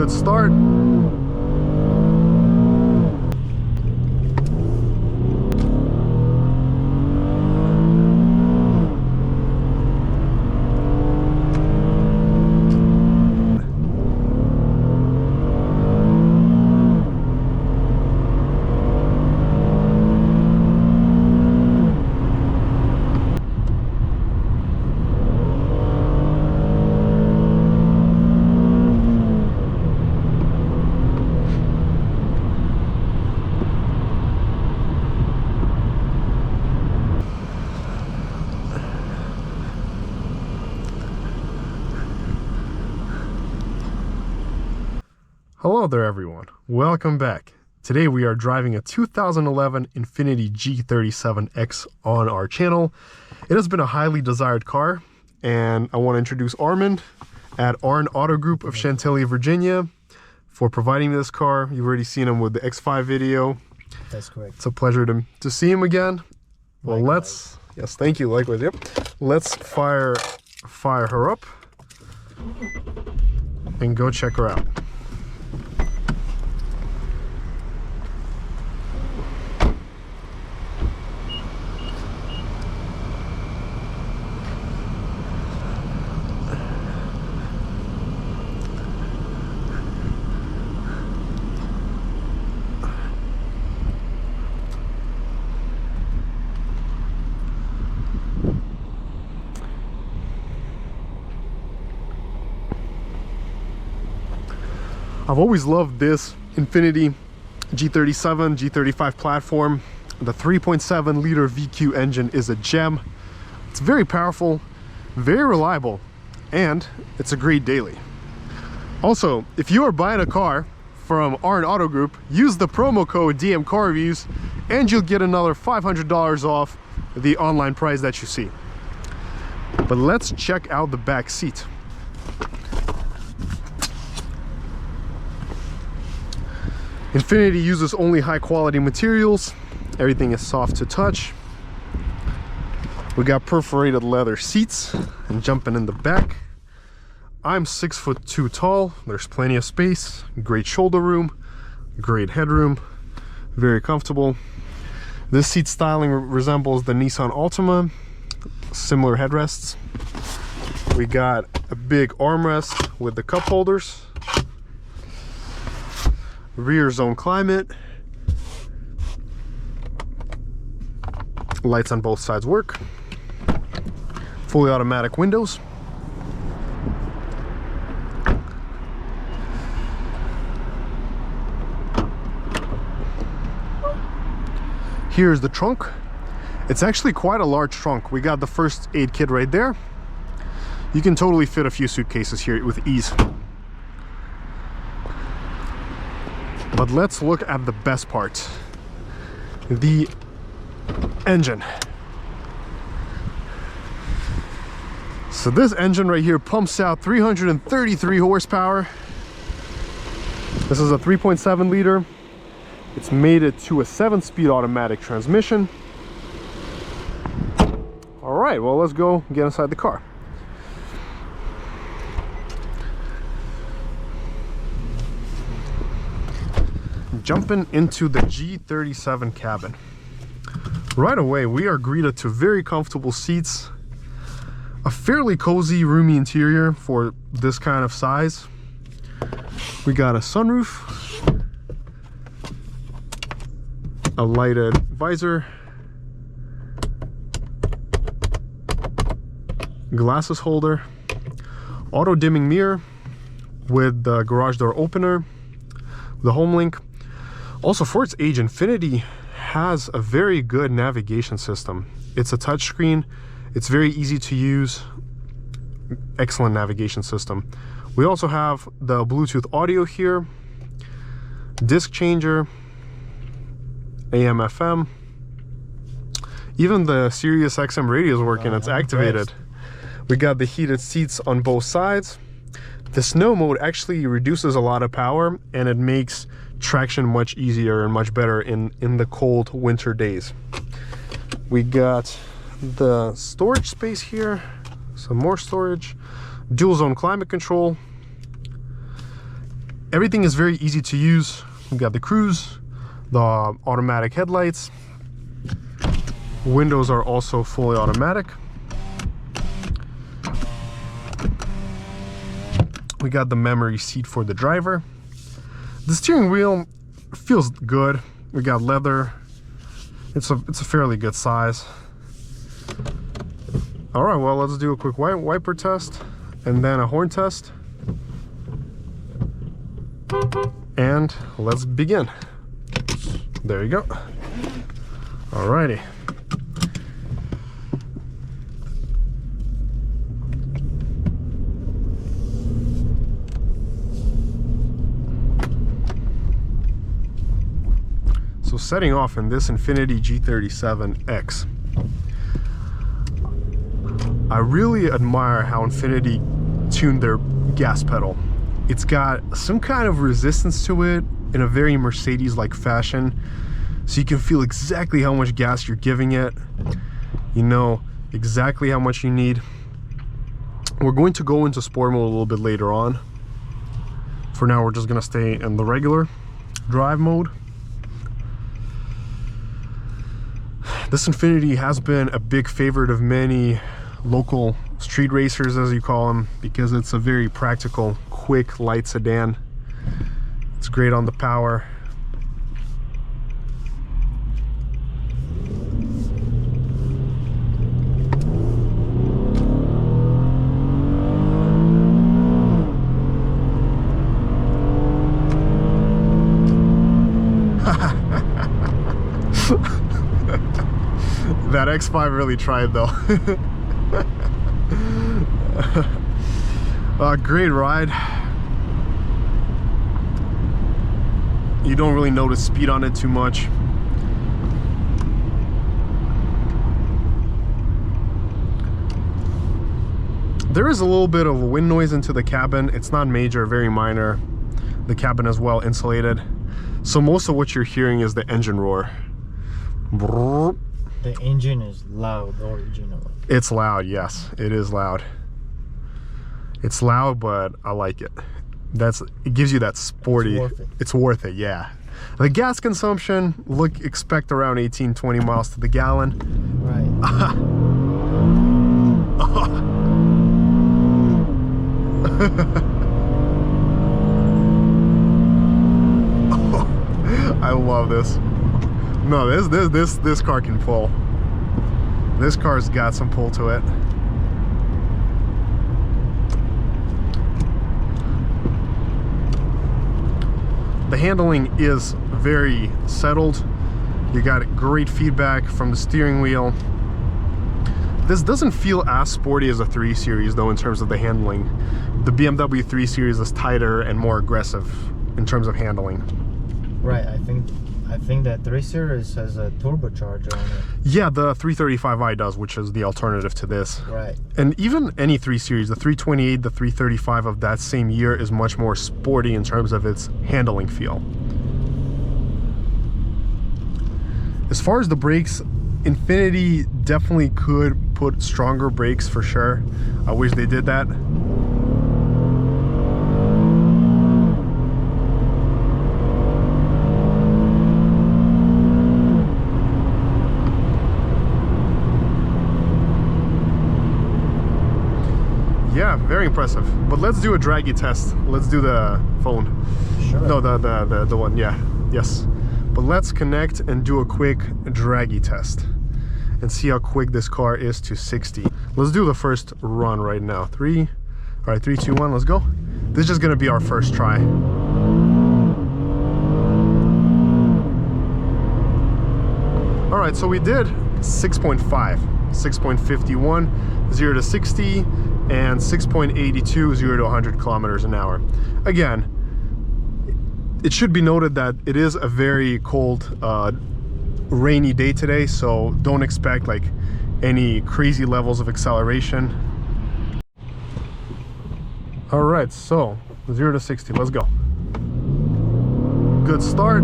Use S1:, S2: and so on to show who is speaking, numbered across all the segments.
S1: good start. Hello there everyone, welcome back. Today we are driving a 2011 Infiniti G37x on our channel. It has been a highly desired car, and I want to introduce Armen at AREN Auto Group of Chantilly, Virginia, for providing this car. You've already seen him with the X5 video.
S2: That's correct.
S1: It's a pleasure to see him again. Well,
S2: Likewise.
S1: yes, thank you, likewise, yep. Let's fire her up and go check her out. I've always loved this Infiniti G37, G35 platform. The 3.7 liter VQ engine is a gem. It's very powerful, very reliable, and it's a great daily. Also, if you are buying a car from AREN Auto Group, use the promo code DMCarReviews and you'll get another $500 off the online price that you see. But let's check out the back seat. Infiniti uses only high quality materials. Everything is soft to touch. We got perforated leather seats, and jumping in the back, I'm 6'2" tall. There's plenty of space, great shoulder room, great headroom, very comfortable. This seat styling resembles the Nissan Altima, similar headrests. We got a big armrest with the cup holders. Rear zone climate, lights on both sides work, fully automatic windows, here's the trunk. It's actually quite a large trunk. We got the first aid kit right there. You can totally fit a few suitcases here with ease. But let's look at the best part, the engine. So this engine right here pumps out 333 horsepower. This is a 3.7 liter. It's mated to a 7-speed automatic transmission. All right, well, let's go get inside the car. Jumping into the G37 cabin. Right away, we are greeted to very comfortable seats, a fairly cozy, roomy interior for this kind of size. We got a sunroof, a lighted visor, glasses holder, auto dimming mirror with the garage door opener, the home link. Also, for its age, Infiniti has a very good navigation system. It's a touchscreen, it's very easy to use, excellent navigation system. We also have the Bluetooth audio here, disc changer, AM, FM, even the Sirius XM radio is working, it's activated. We got the heated seats on both sides. The snow mode actually reduces a lot of power, and it makes traction much easier and much better in the cold winter days. We got the storage space here, some more storage, dual zone climate control, Everything is very easy to use. We got the cruise, the automatic headlights. Windows are also fully automatic. We got the memory seat for the driver. The steering wheel feels good. We got leather. It's a fairly good size. All right, well, let's do a quick wiper test and then a horn test. And let's begin. There you go. Alrighty. So setting off in this Infiniti G37x, I really admire how Infiniti tuned their gas pedal. It's got some kind of resistance to it in a very Mercedes-like fashion, so you can feel exactly how much gas you're giving it. You know exactly how much you need. We're going to go into sport mode a little bit later on. For now, we're just gonna stay in the regular drive mode. This Infiniti has been a big favorite of many local street racers, as you call them, because it's a very practical, quick, light sedan. It's great on the power. That X5 really tried though. Great ride. You don't really notice speed on it too much. There is a little bit of wind noise into the cabin. It's not major, very minor. The cabin is well insulated, so most of what you're hearing is the engine roar.
S2: The engine is loud originally.
S1: It's loud, yes, it is loud. It's loud, but I like it. It gives you that sporty. It's worth it, yeah. The gas consumption, expect around 18-20 miles to the gallon.
S2: Right.
S1: I love this. No, this car can pull. This car's got some pull to it. The handling is very settled. You got great feedback from the steering wheel. This doesn't feel as sporty as a 3 Series though in terms of the handling. The BMW 3 Series is tighter and more aggressive in terms of handling.
S2: Right, I think that 3 Series has a turbocharger on it.
S1: Yeah, the 335i does, which is the alternative to this.
S2: Right.
S1: And even any 3 Series, the 328, the 335 of that same year is much more sporty in terms of its handling feel. As far as the brakes, Infiniti definitely could put stronger brakes for sure. I wish they did that. Yeah, very impressive. But let's do a Dragy test. Let's do the phone.
S2: Sure.
S1: No, the one, yeah. Yes. But let's connect and do a quick Dragy test and see how quick this car is to 60. Let's do the first run right now. 3, 2, 1, let's go. This is just gonna be our first try. All right, so we did 6.5, 6.51, 0 to 60, and 6.82, 0 to 100 kilometers an hour. Again, it should be noted that it is a very cold, rainy day today, so don't expect like any crazy levels of acceleration. All right, so 0 to 60, let's go. Good start.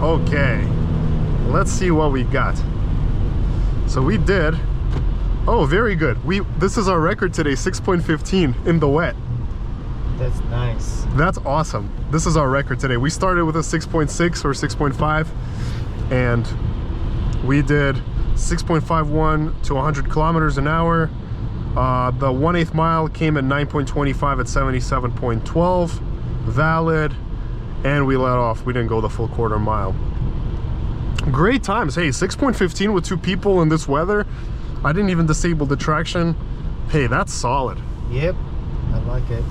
S1: Okay, let's see what we got. So we did, oh, very good. This is our record today, 6.15 in the wet.
S2: That's nice.
S1: That's awesome. This is our record today. We started with a 6.6 or 6.5, and we did 6.51 to 100 kilometers an hour. The 1/8 mile came at 9.25 at 77.12, valid, and we let off. We didn't go the full quarter mile. Great times. Hey, 6.15 with 2 people in this weather. I didn't even disable the traction. Hey, that's solid.
S2: Yep, I like it.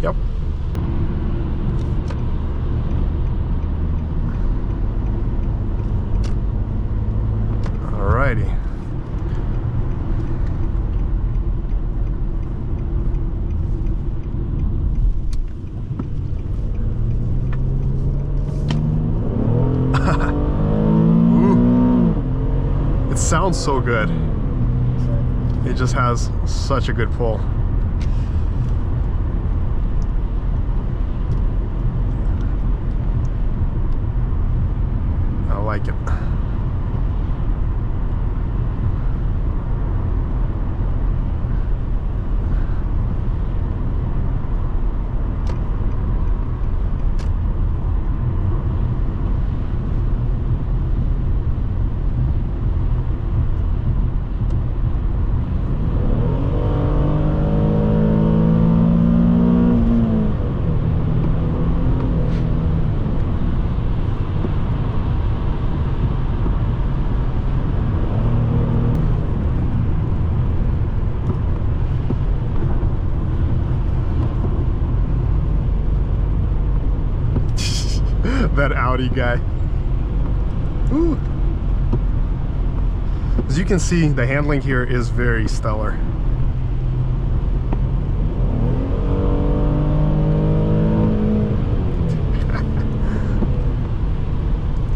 S1: Yep. Alrighty. It sounds so good. It just has such a good pull. I like it. That Audi guy. Ooh. As you can see, the handling here is very stellar.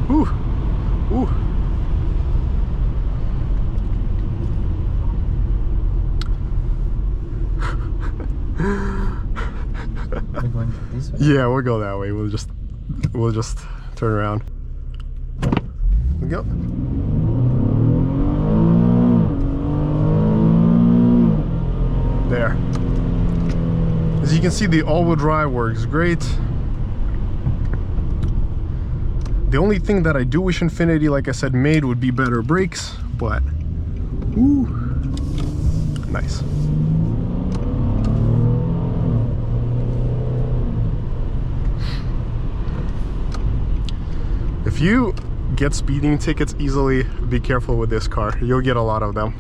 S1: Ooh. Ooh.
S2: We're going this way?
S1: Yeah, we'll go that way. We'll just turn around. Here we go. There. As you can see, the all-wheel drive works great. The only thing that I do wish Infiniti, like I said, made would be better brakes, but ooh, nice. If you get speeding tickets easily, be careful with this car. You'll get a lot of them.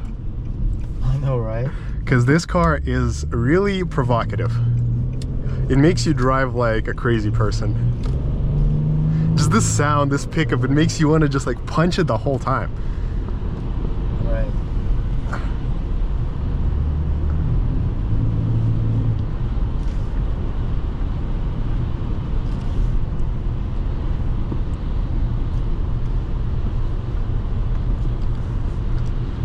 S2: I know, right?
S1: Because this car is really provocative. It makes you drive like a crazy person. Just this sound, this pickup, it makes you want to just like punch it the whole time.
S2: Right.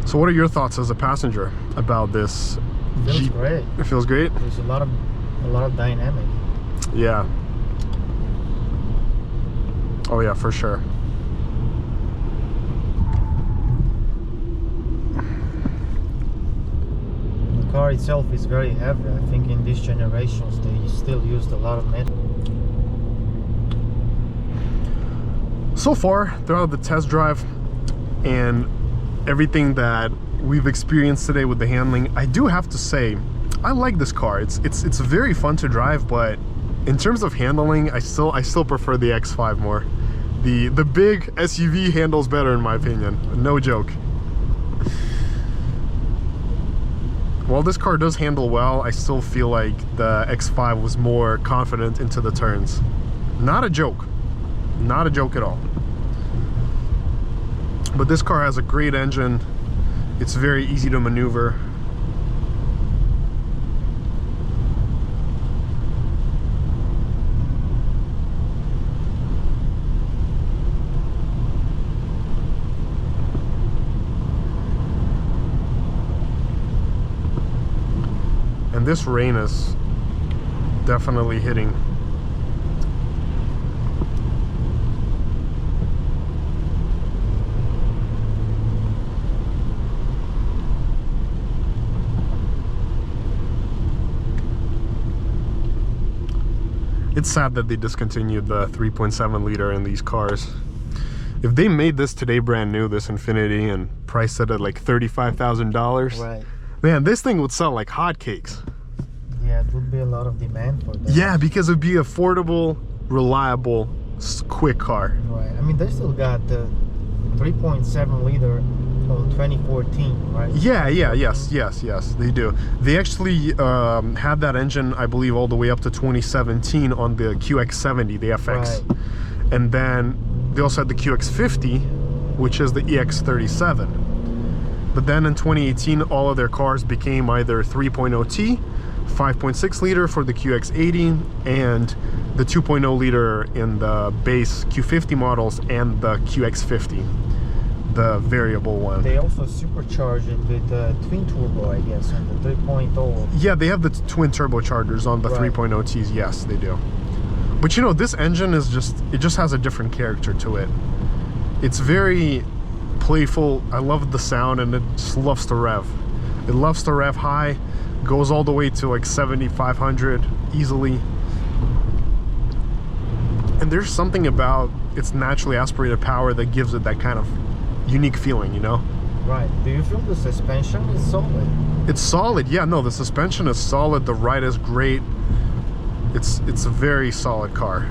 S1: So what are your thoughts as a passenger about this
S2: Feels
S1: Jeep?
S2: great.
S1: It feels great?
S2: There's a lot of dynamic.
S1: Yeah. Oh yeah, for sure.
S2: The car itself is very heavy. I think in these generations they still used a lot of metal.
S1: So far, throughout the test drive and everything that we've experienced today with the handling, I do have to say I like this car. It's very fun to drive, but in terms of handling, I still prefer the X5 more. The big SUV handles better in my opinion. No joke. While this car does handle well, I still feel like the X5 was more confident into the turns. Not a joke. Not a joke at all. But this car has a great engine. It's very easy to maneuver. And this rain is definitely hitting. It's sad that they discontinued the 3.7 liter in these cars. If they made this today brand new, this Infiniti, and priced it at like $35,000,
S2: Right.
S1: man, this thing would sell like hotcakes.
S2: Yeah, it would be a lot of demand for that.
S1: Yeah, because it would be affordable, reliable, quick car.
S2: Right. I mean, they still got the 3.7 liter from 2014, right?
S1: Yes, they do. They actually had that engine, I believe, all the way up to 2017 on the QX70, the FX.
S2: Right.
S1: And then they also had the QX50, which is the EX37. But then in 2018, all of their cars became either 3.0T, 5.6 liter for the QX80, and the 2.0 liter in the base Q50 models and the QX50, the variable one.
S2: They also supercharged it with the twin turbo, I guess, on the 3.0.
S1: Yeah, they have the twin turbochargers on the
S2: Right.
S1: 3.0Ts. Yes, they do. But you know, this engine is it just has a different character to it. It's very playful. I love the sound, and it just loves to rev. It loves to rev high, goes all the way to like 7,500 easily. And there's something about its naturally aspirated power that gives it that kind of unique feeling, you know?
S2: Right. Do you feel the suspension is solid?
S1: It's solid. Yeah, no, the suspension is solid. The ride is great. It's a very solid car.